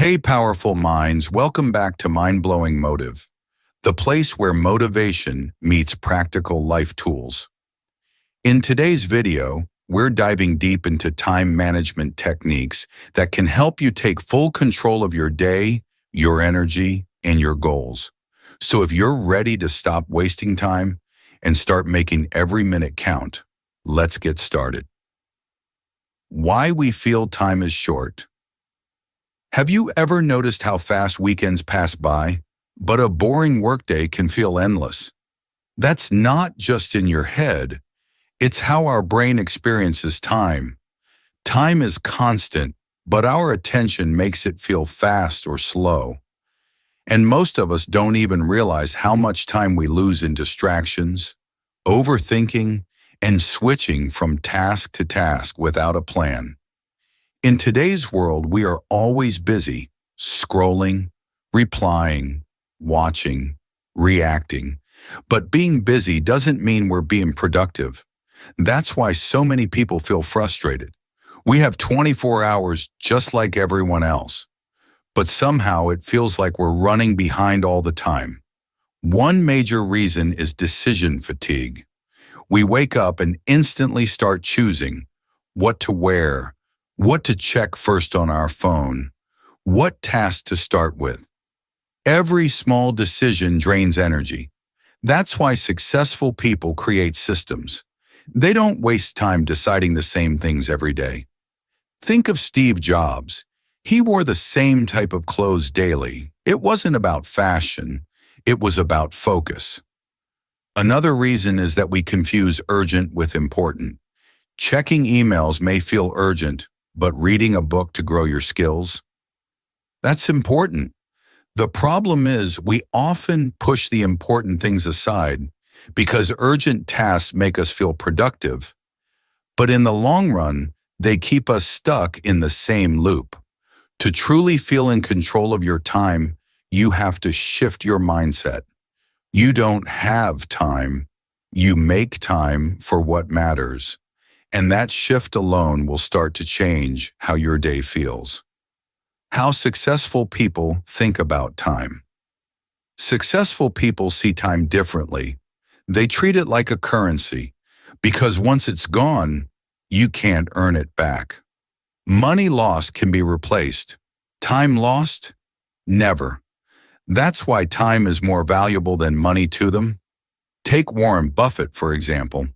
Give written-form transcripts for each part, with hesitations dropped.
Hey, powerful minds, welcome back to Mind-Blowing Motive, the place where motivation meets practical life tools. In today's video, we're diving deep into time management techniques that can help you take full control of your day, your energy, and your goals. So if you're ready to stop wasting time and start making every minute count, let's get started. Why we feel time is short. Have you ever noticed how fast weekends pass by, but a boring workday can feel endless? That's not just in your head, it's how our brain experiences time. Time is constant, but our attention makes it feel fast or slow. And most of us don't even realize how much time we lose in distractions, overthinking, and switching from task to task without a plan. In today's world, we are always busy, scrolling, replying, watching, reacting. But being busy doesn't mean we're being productive. That's why so many people feel frustrated. We have 24 hours just like everyone else. But somehow it feels like we're running behind all the time. One major reason is decision fatigue. We wake up and instantly start choosing what to wear, what to check first on our phone, what task to start with. Every small decision drains energy. That's why successful people create systems. They don't waste time deciding the same things every day. Think of Steve Jobs. He wore the same type of clothes daily. It wasn't about fashion, it was about focus. Another reason is that we confuse urgent with important. Checking emails may feel urgent, but reading a book to grow your skills? That's important. The problem is we often push the important things aside because urgent tasks make us feel productive. But in the long run, they keep us stuck in the same loop. To truly feel in control of your time, you have to shift your mindset. You don't have time. You make time for what matters. And that shift alone will start to change how your day feels. How successful people think about time. Successful people see time differently. They treat it like a currency, because once it's gone, you can't earn it back. Money lost can be replaced. Time lost? Never. That's why time is more valuable than money to them. Take Warren Buffett, for example.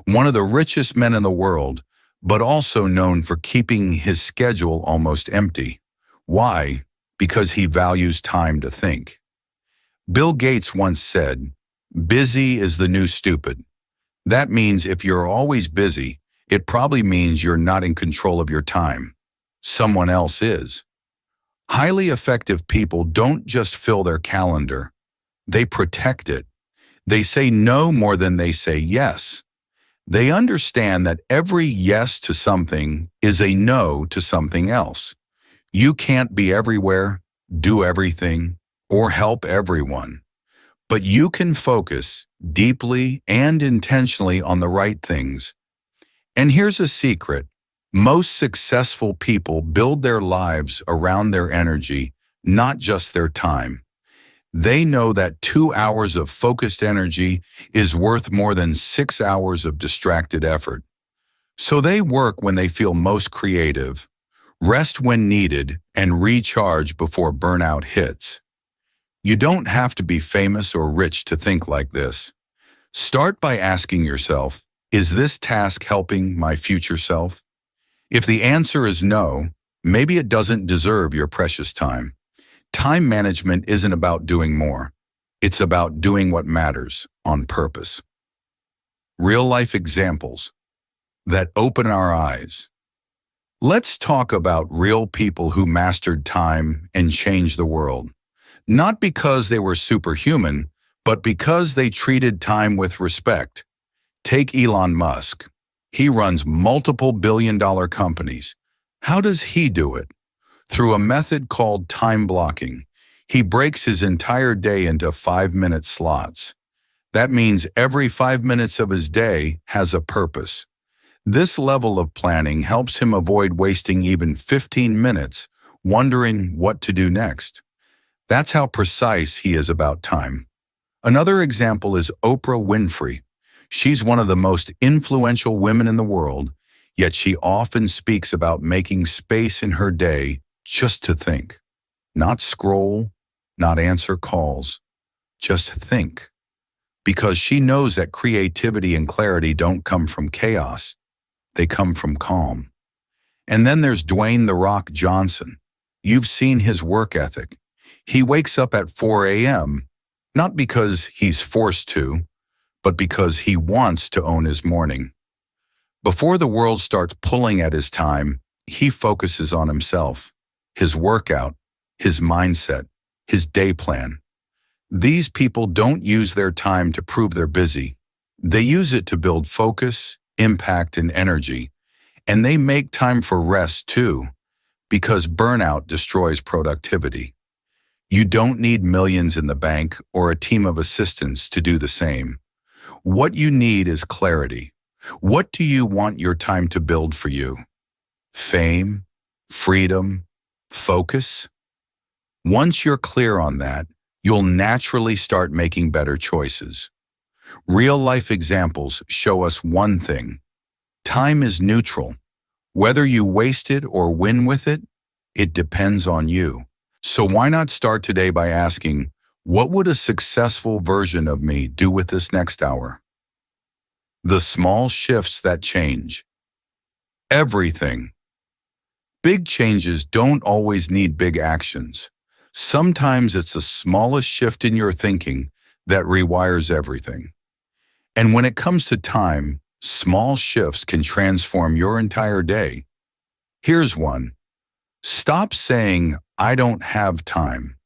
One of the richest men in the world, but also known for keeping his schedule almost empty. Why? Because he values time to think. Bill Gates once said, "Busy is the new stupid." That means if you're always busy, it probably means you're not in control of your time. Someone else is. Highly effective people don't just fill their calendar. They protect it. They say no more than they say yes. They understand that every yes to something is a no to something else. You can't be everywhere, do everything, or help everyone. But you can focus deeply and intentionally on the right things. And here's a secret. Most successful people build their lives around their energy, not just their time. They know that 2 hours of focused energy is worth more than 6 hours of distracted effort. So they work when they feel most creative, rest when needed, and recharge before burnout hits. You don't have to be famous or rich to think like this. Start by asking yourself, is this task helping my future self? If the answer is no, maybe it doesn't deserve your precious time. Time management isn't about doing more. It's about doing what matters on purpose. Real-life examples that open our eyes. Let's talk about real people who mastered time and changed the world. Not because they were superhuman, but because they treated time with respect. Take Elon Musk. He runs multiple billion-dollar companies. How does he do it? Through a method called time blocking. He breaks his entire day into 5-minute slots. That means every 5 minutes of his day has a purpose. This level of planning helps him avoid wasting even 15 minutes wondering what to do next. That's how precise he is about time. Another example is Oprah Winfrey. She's one of the most influential women in the world, yet she often speaks about making space in her day just to think. Not scroll, not answer calls, just think. Because she knows that creativity and clarity don't come from chaos, they come from calm. And then there's Dwayne "The Rock" Johnson. You've seen his work ethic. He wakes up at 4 a.m., not because he's forced to, but because he wants to own his morning. Before the world starts pulling at his time, he focuses on himself, his workout, his mindset, his day plan. These people don't use their time to prove they're busy. They use it to build focus, impact, and energy. And they make time for rest too, because burnout destroys productivity. You don't need millions in the bank or a team of assistants to do the same. What you need is clarity. What do you want your time to build for you? Fame? Freedom? Focus? Once you're clear on that, you'll naturally start making better choices. Real-life examples show us one thing. Time is neutral. Whether you waste it or win with it, it depends on you. So why not start today by asking, what would a successful version of me do with this next hour? The small shifts that change everything. Big changes don't always need big actions. Sometimes it's the smallest shift in your thinking that rewires everything. And when it comes to time, small shifts can transform your entire day. Here's one. Stop saying, "I don't have time."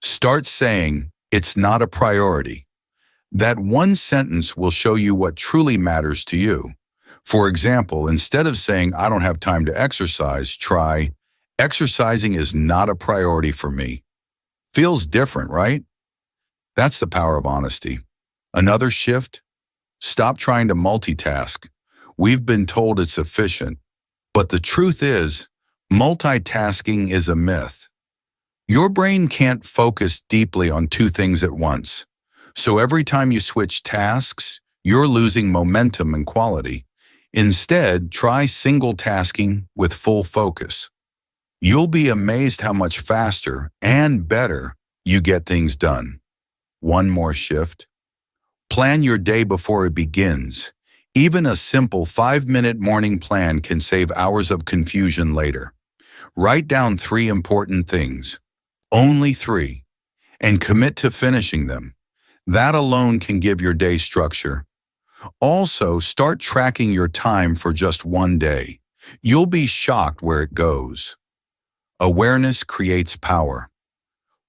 Start saying, "It's not a priority." That one sentence will show you what truly matters to you. For example, instead of saying, "I don't have time to exercise," try, "Exercising is not a priority for me." Feels different, right? That's the power of honesty. Another shift? Stop trying to multitask. We've been told it's efficient, but the truth is, multitasking is a myth. Your brain can't focus deeply on two things at once. So every time you switch tasks, you're losing momentum and quality. Instead, try single tasking with full focus. You'll be amazed how much faster and better you get things done. One more shift. Plan your day before it begins. Even a simple 5-minute morning plan can save hours of confusion later. Write down 3 important things, only 3, and commit to finishing them. That alone can give your day structure. Also, start tracking your time for just one day. You'll be shocked where it goes. Awareness creates power.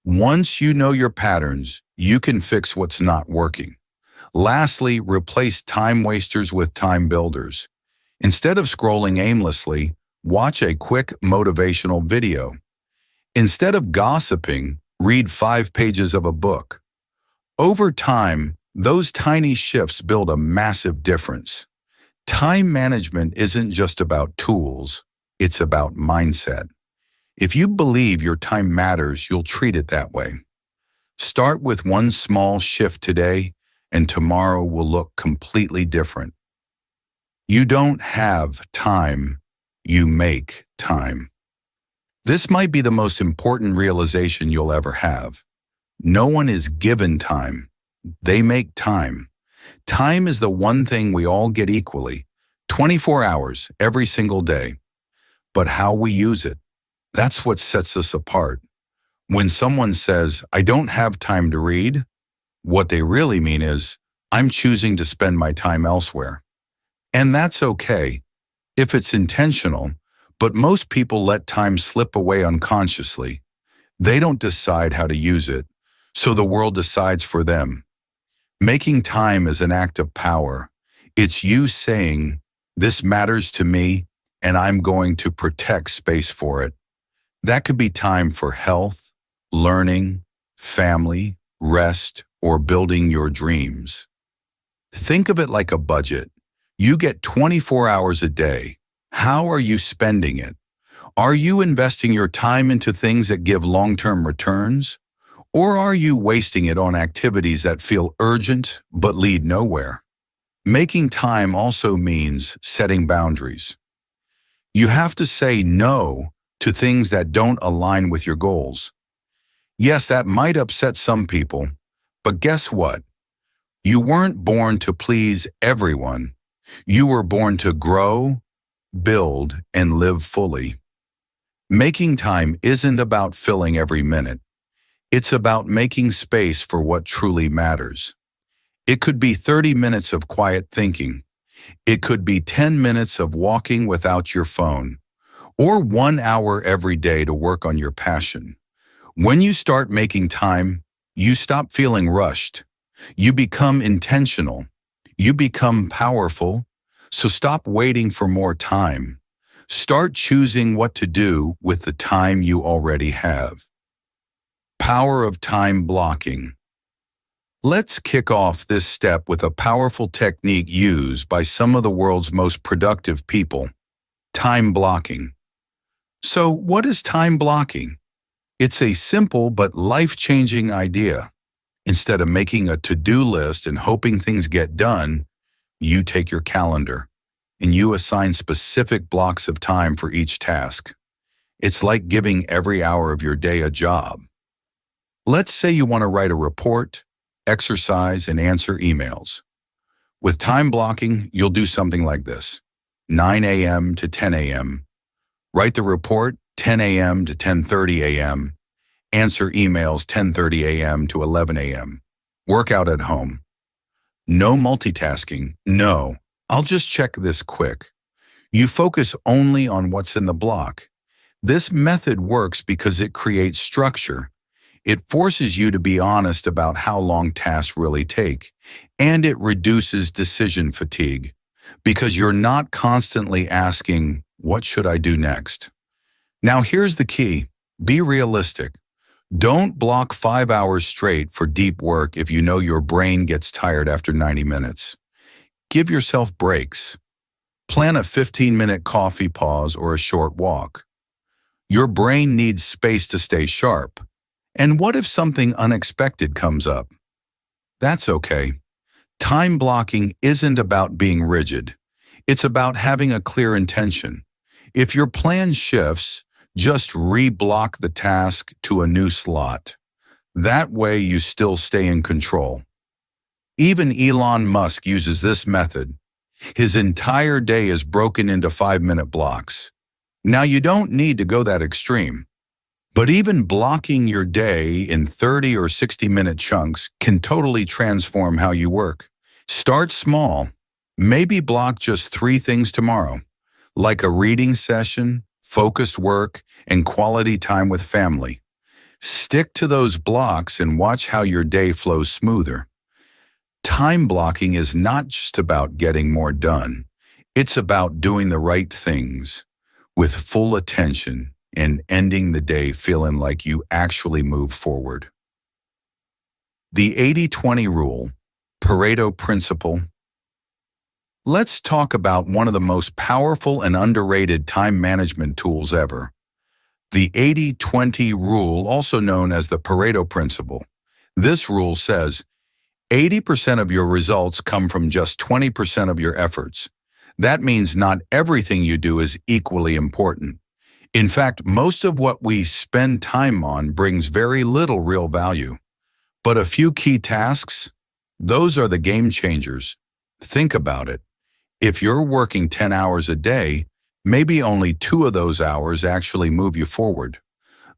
Once you know your patterns, you can fix what's not working. Lastly, replace time wasters with time builders. Instead of scrolling aimlessly, watch a quick motivational video. Instead of gossiping, read 5 pages of a book. Over time, those tiny shifts build a massive difference. Time management isn't just about tools, it's about mindset. If you believe your time matters, you'll treat it that way. Start with one small shift today, and tomorrow will look completely different. You don't have time, you make time. This might be the most important realization you'll ever have. No one is given time, they make time. Time is the one thing we all get equally, 24 hours every single day. But how we use it, that's what sets us apart. When someone says, "I don't have time to read," what they really mean is, "I'm choosing to spend my time elsewhere." And that's okay, if it's intentional, but most people let time slip away unconsciously. They don't decide how to use it, so the world decides for them. Making time is an act of power. It's you saying, "This matters to me, and I'm going to protect space for it." That could be time for health, learning, family, rest, or building your dreams. Think of it like a budget. You get 24 hours a day. How are you spending it? Are you investing your time into things that give long-term returns? Or are you wasting it on activities that feel urgent but lead nowhere? Making time also means setting boundaries. You have to say no to things that don't align with your goals. Yes, that might upset some people, but guess what? You weren't born to please everyone. You were born to grow, build, and live fully. Making time isn't about filling every minute. It's about making space for what truly matters. It could be 30 minutes of quiet thinking. It could be 10 minutes of walking without your phone, or 1 hour every day to work on your passion. When you start making time, you stop feeling rushed. You become intentional. You become powerful. So stop waiting for more time. Start choosing what to do with the time you already have. Power of time blocking. Let's kick off this step with a powerful technique used by some of the world's most productive people: time blocking. So, what is time blocking? It's a simple but life-changing idea. Instead of making a to-do list and hoping things get done, you take your calendar and you assign specific blocks of time for each task. It's like giving every hour of your day a job. Let's say you want to write a report, exercise, and answer emails. With time blocking, you'll do something like this: 9 a.m. to 10 a.m. Write the report 10 a.m. to 10:30 a.m. Answer emails 10:30 a.m. to 11 a.m. Workout at home. No multitasking. No, I'll just check this quick. You focus only on what's in the block. This method works because it creates structure. It forces you to be honest about how long tasks really take, and it reduces decision fatigue because you're not constantly asking, "What should I do next?" Now here's the key: be realistic. Don't block 5 hours straight for deep work if you know your brain gets tired after 90 minutes. Give yourself breaks. Plan a 15-minute coffee pause or a short walk. Your brain needs space to stay sharp. And what if something unexpected comes up? That's okay. Time blocking isn't about being rigid. It's about having a clear intention. If your plan shifts, just re-block the task to a new slot. That way you still stay in control. Even Elon Musk uses this method. His entire day is broken into 5-minute blocks. Now you don't need to go that extreme. But even blocking your day in 30 or 60-minute chunks can totally transform how you work. Start small. Maybe block just 3 things tomorrow, like a reading session, focused work, and quality time with family. Stick to those blocks and watch how your day flows smoother. Time blocking is not just about getting more done. It's about doing the right things with full attention and ending the day feeling like you actually move forward. The 80-20 rule, Pareto principle. Let's talk about one of the most powerful and underrated time management tools ever. The 80-20 rule, also known as the Pareto principle. This rule says 80% of your results come from just 20% of your efforts. That means not everything you do is equally important. In fact, most of what we spend time on brings very little real value. But a few key tasks, those are the game changers. Think about it. If you're working 10 hours a day, maybe only 2 of those hours actually move you forward.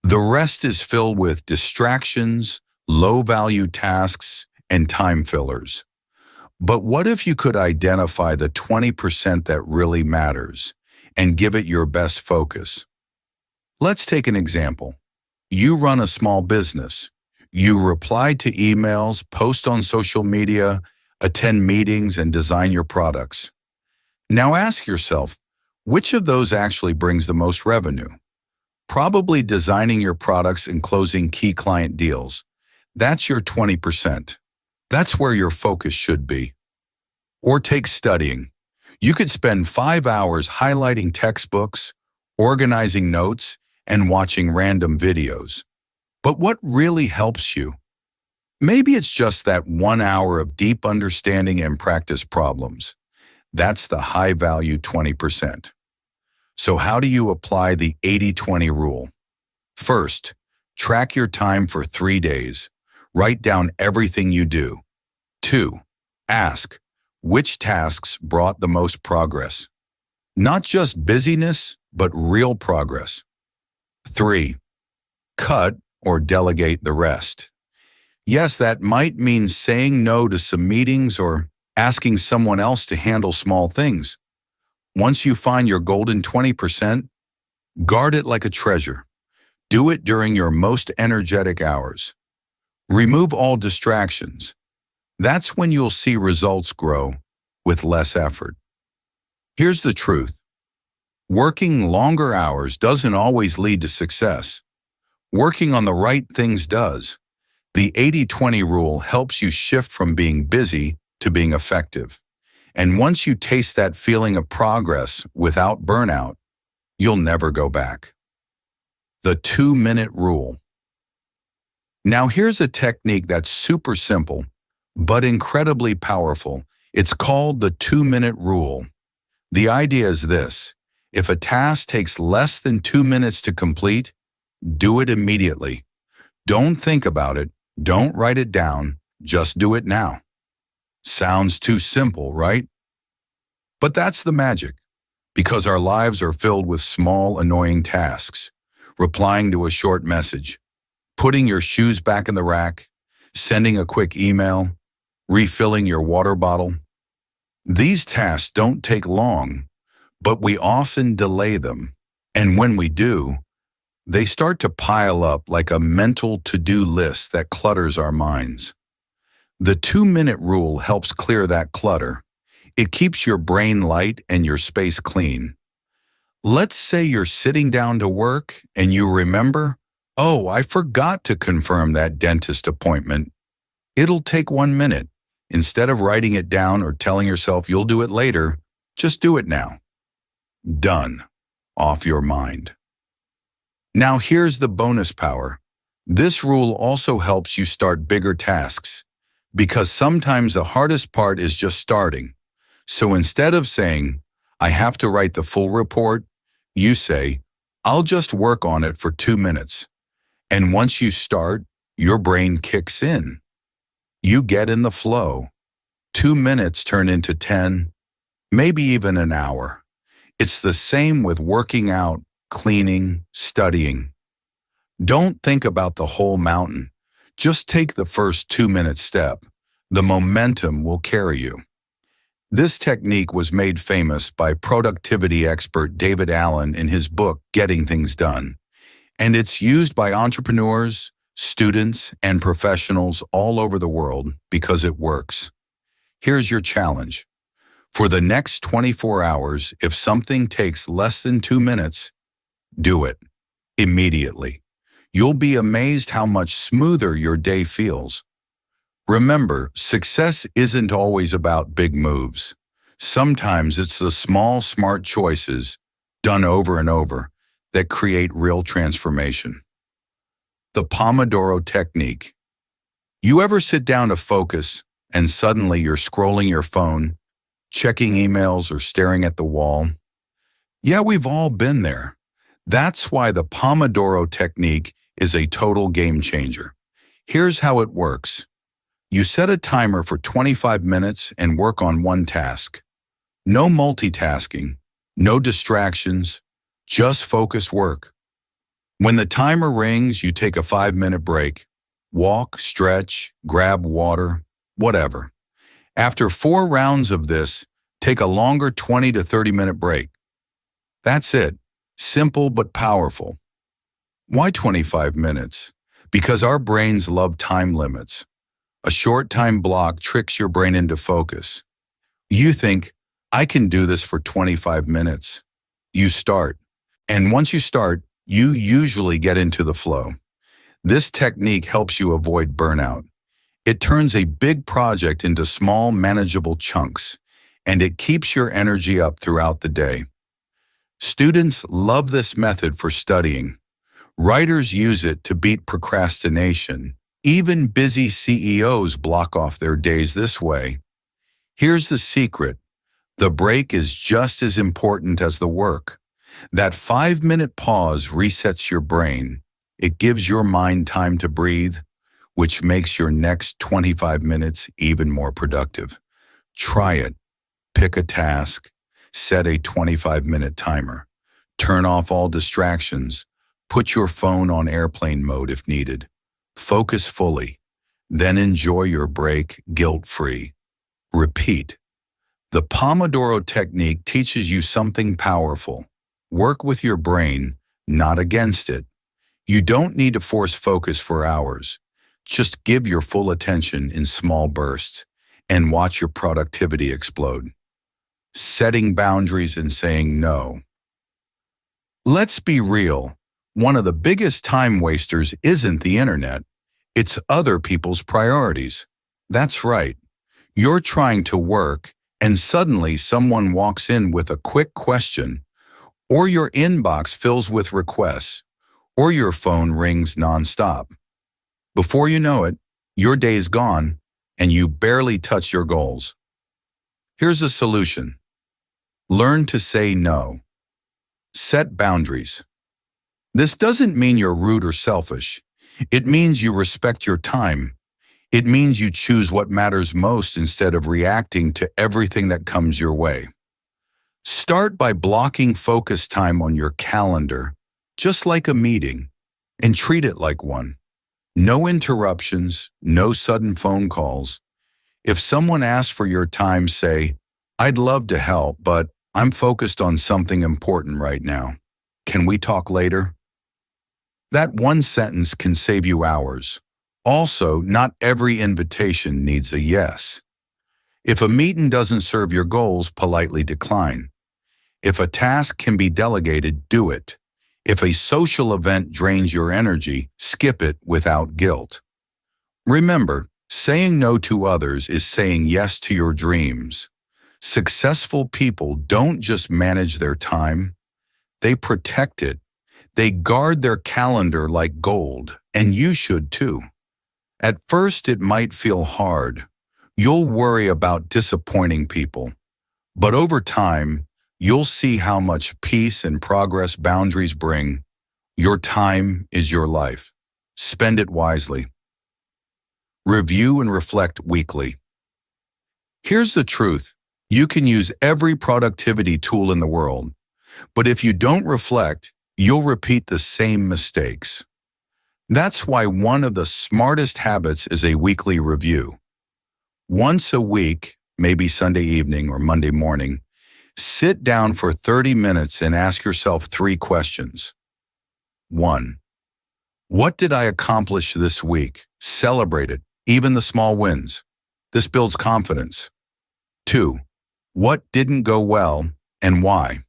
The rest is filled with distractions, low-value tasks, and time fillers. But what if you could identify the 20% that really matters and give it your best focus? Let's take an example. You run a small business. You reply to emails, post on social media, attend meetings, and design your products. Now ask yourself, which of those actually brings the most revenue? Probably designing your products and closing key client deals. That's your 20%. That's where your focus should be. Or take studying. You could spend 5 hours highlighting textbooks organizing notes, and watching random videos. But what really helps you? Maybe it's just that 1 hour of deep understanding and practice problems. That's the high-value 20%. So how do you apply the 80-20 rule? First, track your time for 3 days. Write down everything you do. 2. Ask, which tasks brought the most progress? Not just busyness, but real progress. 3. Cut or delegate the rest. Yes, that might mean saying no to some meetings or asking someone else to handle small things. Once you find your golden 20%, guard it like a treasure. Do it during your most energetic hours. Remove all distractions. That's when you'll see results grow with less effort. Here's the truth. Working longer hours doesn't always lead to success. Working on the right things does. The 80-20 rule helps you shift from being busy to being effective. And once you taste that feeling of progress without burnout, you'll never go back. The 2-minute rule. Now here's a technique that's super simple, but incredibly powerful. It's called the 2-minute rule. The idea is this: if a task takes less than 2 minutes to complete, do it immediately. Don't think about it. Don't write it down. Just do it now. Sounds too simple, right? But that's the magic, because our lives are filled with small, annoying tasks. Replying to a short message, putting your shoes back in the rack, sending a quick email, refilling your water bottle. These tasks don't take long, but we often delay them. And when we do, they start to pile up like a mental to-do list that clutters our minds. The 2-minute rule helps clear that clutter. It keeps your brain light and your space clean. Let's say you're sitting down to work and you remember, oh, I forgot to confirm that dentist appointment. It'll take 1 minute. Instead of writing it down or telling yourself you'll do it later, just do it now. Done. Off your mind. Now here's the bonus power. This rule also helps you start bigger tasks, because sometimes the hardest part is just starting. So instead of saying, I have to write the full report, you say, I'll just work on it for 2 minutes. And once you start, your brain kicks in. You get in the flow. 2 minutes turn into 10, maybe even an hour. It's the same with working out, cleaning, studying. Don't think about the whole mountain. Just take the first 2-minute step. The momentum will carry you. This technique was made famous by productivity expert David Allen in his book, Getting Things Done. And it's used by entrepreneurs, students, and professionals all over the world because it works. Here's your challenge. For the next 24 hours, if something takes less than 2 minutes, do it immediately. You'll be amazed how much smoother your day feels. Remember, success isn't always about big moves. Sometimes it's the small, smart choices done over and over that create real transformation. The Pomodoro Technique. You ever sit down to focus and suddenly you're scrolling your phone, checking emails or staring at the wall? Yeah, we've all been there. That's why the Pomodoro Technique is a total game changer. Here's how it works. You set a timer for 25 minutes and work on one task. No multitasking, no distractions, just focused work. When the timer rings, you take a 5-minute break. Walk, stretch, grab water, whatever. After 4 rounds of this, take a longer 20 to 30-minute break. That's it. Simple but powerful. Why 25 minutes? Because our brains love time limits. A short time block tricks your brain into focus. You think, I can do this for 25 minutes. You start. And once you start, you usually get into the flow. This technique helps you avoid burnout. It turns a big project into small, manageable chunks, and it keeps your energy up throughout the day. Students love this method for studying. Writers use it to beat procrastination. Even busy CEOs block off their days this way. Here's the secret. The break is just as important as the work. That 5-minute pause resets your brain. It gives your mind time to breathe, which makes your next 25 minutes even more productive. Try it. Pick a task. Set a 25-minute timer. Turn off all distractions. Put your phone on airplane mode if needed. Focus fully. Then enjoy your break guilt-free. Repeat. The Pomodoro technique teaches you something powerful. Work with your brain, not against it. You don't need to force focus for hours. Just give your full attention in small bursts and watch your productivity explode. Setting boundaries and saying no. Let's be real. One of the biggest time wasters isn't the internet. It's other people's priorities. That's right. You're trying to work, and suddenly someone walks in with a quick question, or your inbox fills with requests, or your phone rings nonstop. Before you know it, your day's gone, and you barely touch your goals. Here's a solution. Learn to say no. Set boundaries. This doesn't mean you're rude or selfish. It means you respect your time. It means you choose what matters most instead of reacting to everything that comes your way. Start by blocking focus time on your calendar, just like a meeting, and treat it like one. No interruptions, no sudden phone calls. If someone asks for your time, say, "I'd love to help, but I'm focused on something important right now. Can we talk later?" That one sentence can save you hours. Also, not every invitation needs a yes. If a meeting doesn't serve your goals, politely decline. If a task can be delegated, do it. If a social event drains your energy, skip it without guilt. Remember, saying no to others is saying yes to your dreams. Successful people don't just manage their time, they protect it. They guard their calendar like gold, and you should too. At first, it might feel hard. You'll worry about disappointing people. But over time, you'll see how much peace and progress boundaries bring. Your time is your life. Spend it wisely. Review and reflect weekly. Here's the truth. You can use every productivity tool in the world, but if you don't reflect, you'll repeat the same mistakes. That's why one of the smartest habits is a weekly review. Once a week, maybe Sunday evening or Monday morning, sit down for 30 minutes and ask yourself 3 questions. 1. What did I accomplish this week? Celebrate it, even the small wins. This builds confidence. 2. What didn't go well and why?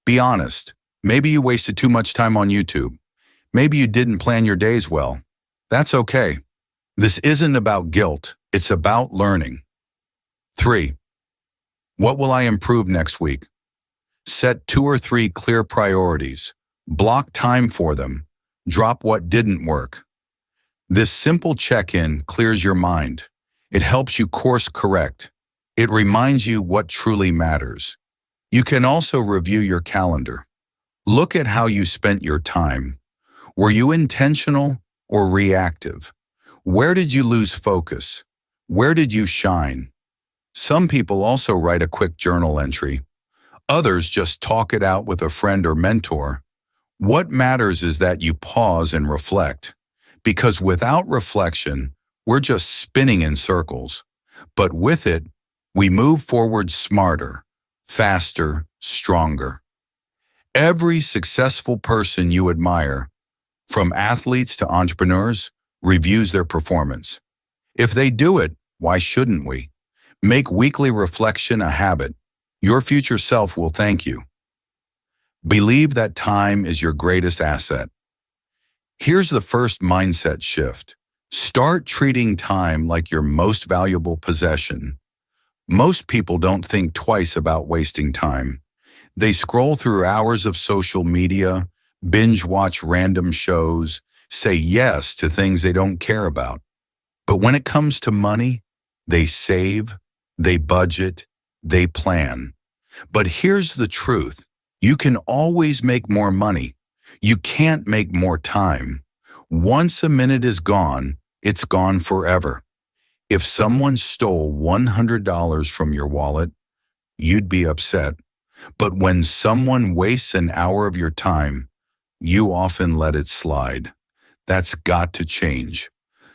Be honest. Maybe you wasted too much time on YouTube. Maybe you didn't plan your days well. That's okay. This isn't about guilt. It's about learning. 3. What will I improve next week? Set 2 or 3 clear priorities. Block time for them. Drop what didn't work. This simple check-in clears your mind. It helps you course correct. It reminds you what truly matters. You can also review your calendar. Look at how you spent your time. Were you intentional or reactive? Where did you lose focus? Where did you shine? Some people also write a quick journal entry. Others just talk it out with a friend or mentor. What matters is that you pause and reflect. Because without reflection, we're just spinning in circles. But with it, we move forward smarter, faster, stronger. Every successful person you admire, from athletes to entrepreneurs, reviews their performance. If they do it, why shouldn't we? Make weekly reflection a habit. Your future self will thank you. Believe that time is your greatest asset. Here's the first mindset shift. Start treating time like your most valuable possession. Most people don't think twice about wasting time. They scroll through hours of social media, binge watch random shows, say yes to things they don't care about. But when it comes to money, they save, they budget, they plan. But here's the truth. You can always make more money. You can't make more time. Once a minute is gone, it's gone forever. If someone stole $100 from your wallet, you'd be upset. But when someone wastes an hour of your time, you often let it slide. That's got to change.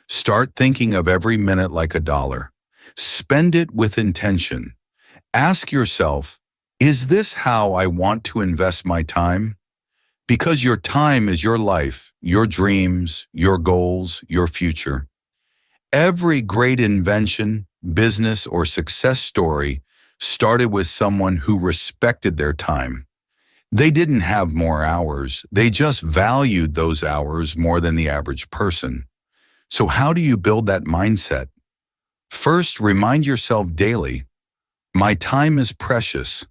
Start thinking of every minute like a dollar. Spend it with intention. Ask yourself, is this how I want to invest my time? Because your time is your life, your dreams, your goals, your future. Every great invention, business, or success story started with someone who respected their time. They didn't have more hours. They just valued those hours more than the average person. So how do you build that mindset? First, remind yourself daily, my time is precious.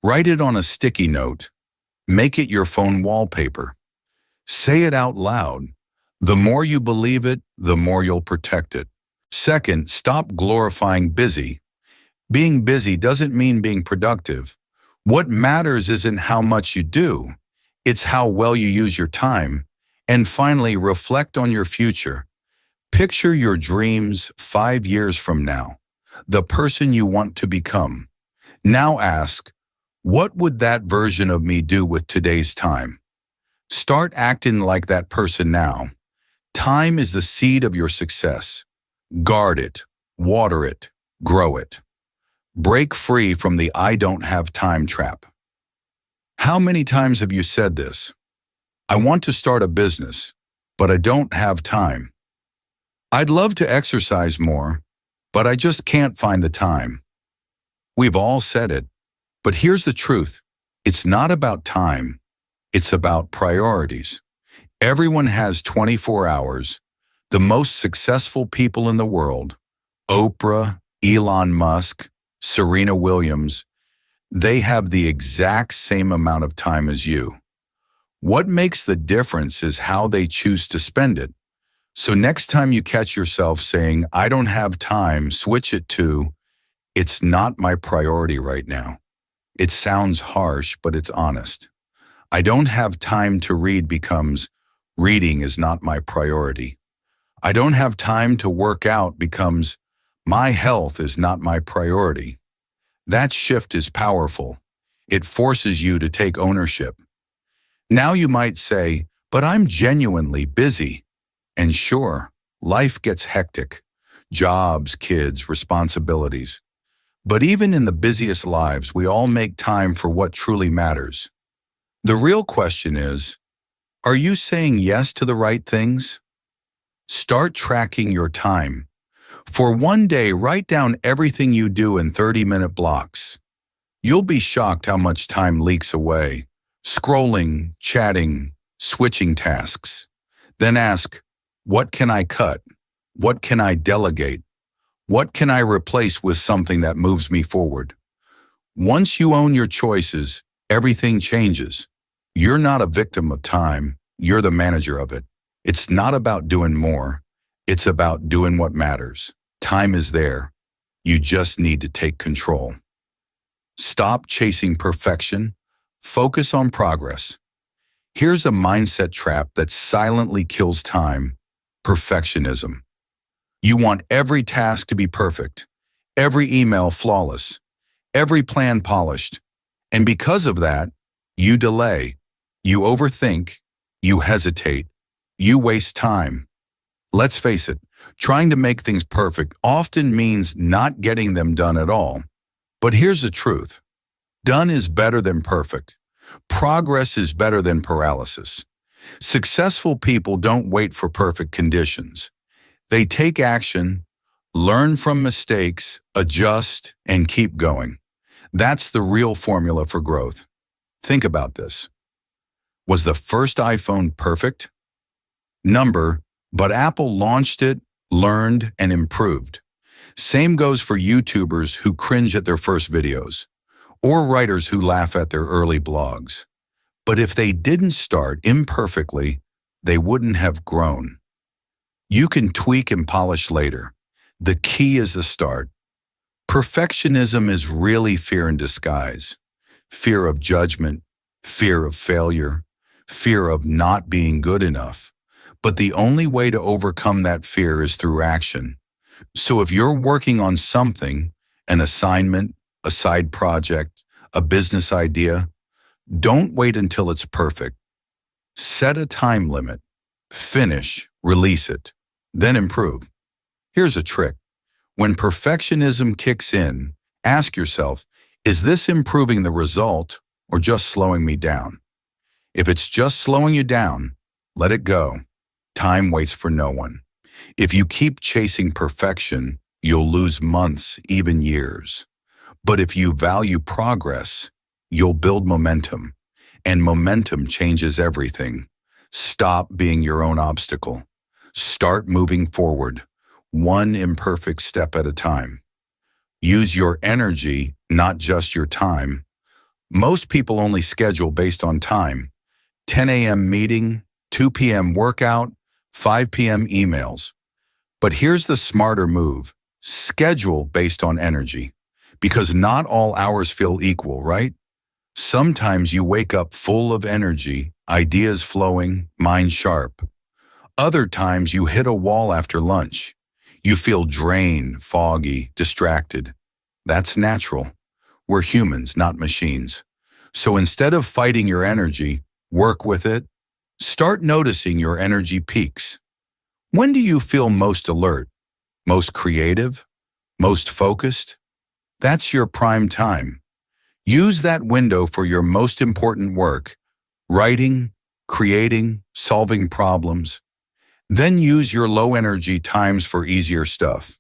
Write it on a sticky note. Make it your phone wallpaper. Say it out loud. The more you believe it, the more you'll protect it. Second, stop glorifying busy. Being busy doesn't mean being productive. What matters isn't how much you do. It's how well you use your time. And finally, reflect on your future. Picture your dreams 5 years from now, the person you want to become. Now ask, what would that version of me do with today's time? Start acting like that person now. Time is the seed of your success. Guard it, water it, grow it. Break free from the I don't have time trap. How many times have you said this? I want to start a business, but I don't have time. I'd love to exercise more, but I just can't find the time. We've all said it, but here's the truth. It's not about time. It's about priorities. Everyone has 24 hours. The most successful people in the world, Oprah, Elon Musk, Serena Williams, they have the exact same amount of time as you. What makes the difference is how they choose to spend it. So next time you catch yourself saying, I don't have time, switch it to, it's not my priority right now. It sounds harsh, but it's honest. I don't have time to read becomes, reading is not my priority. I don't have time to work out becomes, my health is not my priority. That shift is powerful. It forces you to take ownership. Now you might say, but I'm genuinely busy. And sure, life gets hectic. Jobs, kids, responsibilities. But even in the busiest lives, we all make time for what truly matters. The real question is, are you saying yes to the right things? Start tracking your time. For one day, write down everything you do in 30-minute blocks. You'll be shocked how much time leaks away, scrolling, chatting, switching tasks. Then ask, what can I cut? What can I delegate? What can I replace with something that moves me forward? Once you own your choices, everything changes. You're not a victim of time, you're the manager of it. It's not about doing more, it's about doing what matters. Time is there. You just need to take control. Stop chasing perfection. Focus on progress. Here's a mindset trap that silently kills time: perfectionism. You want every task to be perfect, every email flawless, every plan polished. And because of that, you delay, you overthink, you hesitate, you waste time. Let's face it, trying to make things perfect often means not getting them done at all. But here's the truth. Done is better than perfect. Progress is better than paralysis. Successful people don't wait for perfect conditions. They take action, learn from mistakes, adjust, and keep going. That's the real formula for growth. Think about this. Was the first iPhone perfect? Number, but Apple launched it, learned, and improved. Same goes for YouTubers who cringe at their first videos. or writers who laugh at their early blogs. But if they didn't start imperfectly, they wouldn't have grown. You can tweak and polish later. The key is the start. Perfectionism is really fear in disguise. Fear of judgment, fear of failure, fear of not being good enough. But the only way to overcome that fear is through action. So if you're working on something, an assignment, a side project, a business idea, don't wait until it's perfect. Set a time limit. Finish, release it, then improve. Here's a trick. When perfectionism kicks in, ask yourself, is this improving the result or just slowing me down? If it's just slowing you down, let it go. Time waits for no one. If you keep chasing perfection, you'll lose months, even years. But if you value progress, you'll build momentum, and momentum changes everything. Stop being your own obstacle. Start moving forward, one imperfect step at a time. Use your energy, not just your time. Most people only schedule based on time. 10 a.m. meeting, 2 p.m. workout, 5 p.m. emails. But here's the smarter move. Schedule based on energy. Because not all hours feel equal, right? Sometimes you wake up full of energy, ideas flowing, mind sharp. Other times you hit a wall after lunch. You feel drained, foggy, distracted. That's natural. We're humans, not machines. So instead of fighting your energy, work with it. Start noticing your energy peaks. When do you feel most alert, most creative, most focused? That's your prime time. Use that window for your most important work, writing, creating, solving problems. Then use your low-energy times for easier stuff,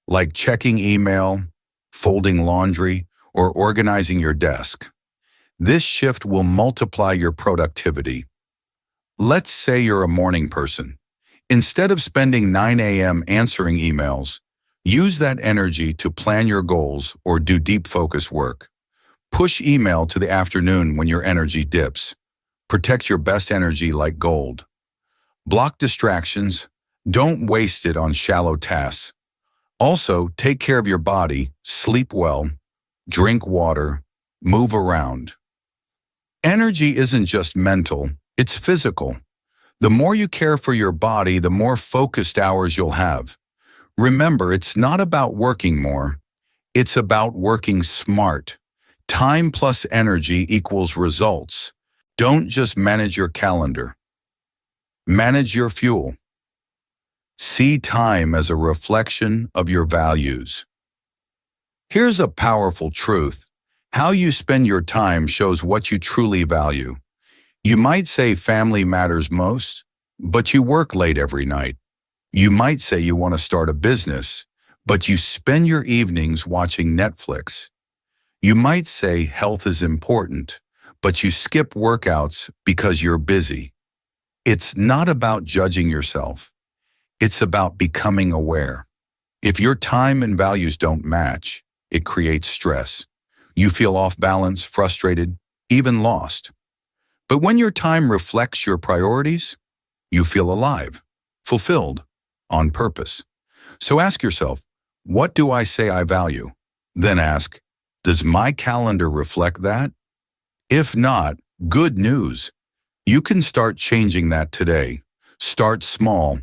like checking email, folding laundry, or organizing your desk. This shift will multiply your productivity. Let's say you're a morning person. Instead of spending 9 a.m. answering emails, use that energy to plan your goals or do deep focus work. Push email to the afternoon when your energy dips. Protect your best energy like gold. Block distractions. Don't waste it on shallow tasks. Also, take care of your body, sleep well, drink water, move around. Energy isn't just mental, it's physical. The more you care for your body, the more focused hours you'll have. Remember, it's not about working more, it's about working smart. Time plus energy equals results. Don't just manage your calendar. Manage your fuel. See time as a reflection of your values. Here's a powerful truth. How you spend your time shows what you truly value. You might say family matters most, but you work late every night. You might say you want to start a business, but you spend your evenings watching Netflix. You might say health is important, but you skip workouts because you're busy. It's not about judging yourself. It's about becoming aware. If your time and values don't match, it creates stress. You feel off balance, frustrated, even lost. But when your time reflects your priorities, you feel alive, fulfilled, on purpose. So ask yourself, what do I say I value? Then ask, does my calendar reflect that? If not, good news. You can start changing that today. Start small.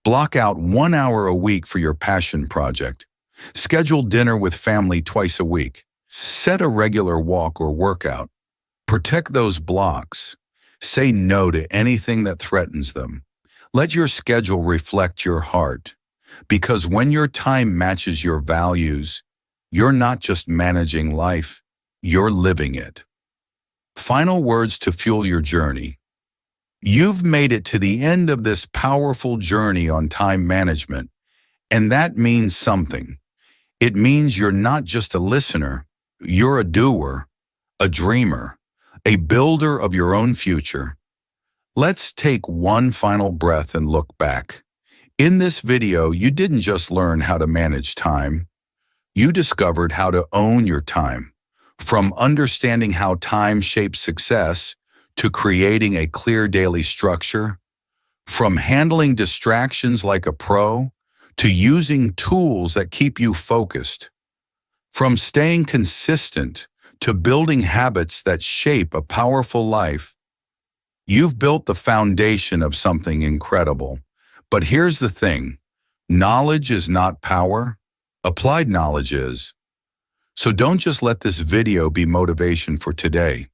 Block out 1 hour a week for your passion project. Schedule dinner with family twice a week. Set a regular walk or workout. Protect those blocks. Say no to anything that threatens them. Let your schedule reflect your heart. Because when your time matches your values, you're not just managing life, you're living it. Final words to fuel your journey. You've made it to the end of this powerful journey on time management, and that means something. It means you're not just a listener, you're a doer, a dreamer, a builder of your own future. Let's take one final breath and look back. In this video, you didn't just learn how to manage time. You discovered how to own your time. From understanding how time shapes success to creating a clear daily structure, from handling distractions like a pro to using tools that keep you focused, from staying consistent to building habits that shape a powerful life, you've built the foundation of something incredible. But here's the thing, knowledge is not power, applied knowledge is. So don't just let this video be motivation for today.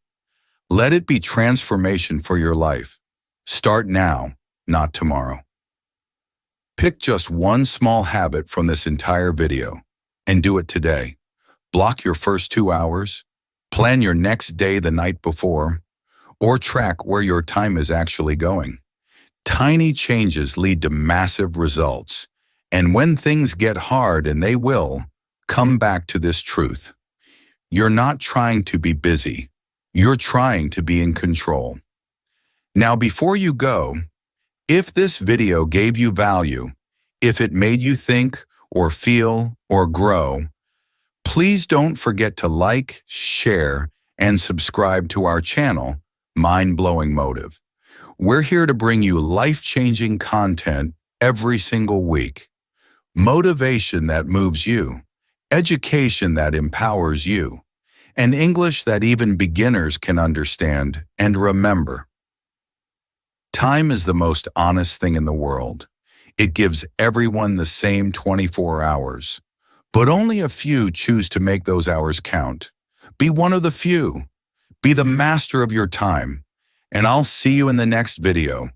Let it be transformation for your life. Start now, not tomorrow. Pick just one small habit from this entire video and do it today. Block your first 2 hours, plan your next day the night before, or track where your time is actually going. Tiny changes lead to massive results. And when things get hard, and they will, come back to this truth. You're not trying to be busy. You're trying to be in control. Now, before you go, if this video gave you value, if it made you think or feel or grow, please don't forget to like, share, and subscribe to our channel, Mind-Blowing Motive. We're here to bring you life-changing content every single week. Motivation that moves you, education that empowers you, and English that even beginners can understand and remember. Time is the most honest thing in the world. It gives everyone the same 24 hours, but only a few choose to make those hours count. Be one of the few. Be the master of your time, and I'll see you in the next video.